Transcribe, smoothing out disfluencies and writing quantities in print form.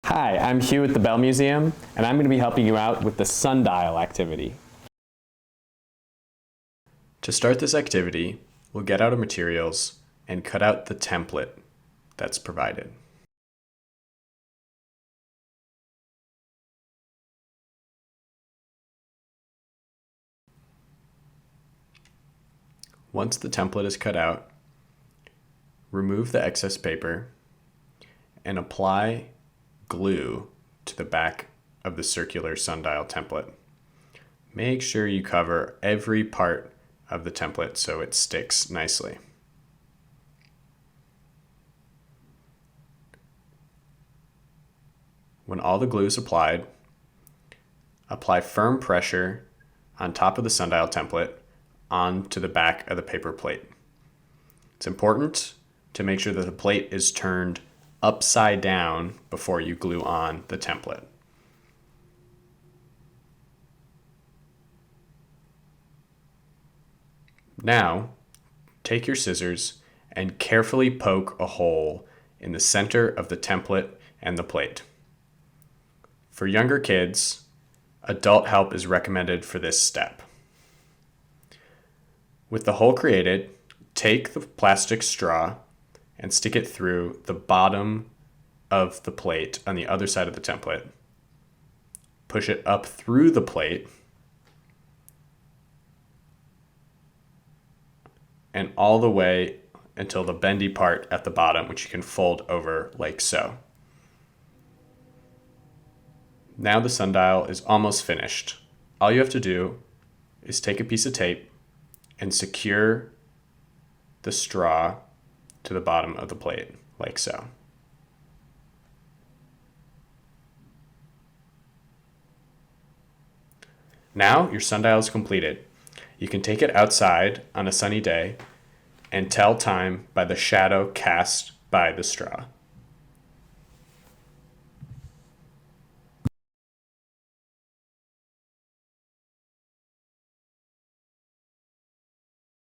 Hi, I'm Hugh at the Bell Museum, and I'm going to be helping you out with the Sundial activity. To start this activity, we'll get out our materials and cut out the template that's provided. Once the template is cut out, remove the excess paper and apply glue to the back of the circular sundial template. Make sure you cover every part of the template so it sticks nicely. When all the glue is applied, apply firm pressure on top of the sundial template onto the back of the paper plate. It's important to make sure that the plate is turned upside down before you glue on the template. Now, take your scissors and carefully poke a hole in the center of the template and the plate. For younger kids, adult help is recommended for this step. With the hole created, take the plastic straw and stick it through the bottom of the plate on the other side of the template. Push it up through the plate and all the way until the bendy part at the bottom, which you can fold over like so. Now the sundial is almost finished. All you have to do is take a piece of tape and secure the straw to the bottom of the plate, like so. Now your sundial is completed. You can take it outside on a sunny day and tell time by the shadow cast by the straw.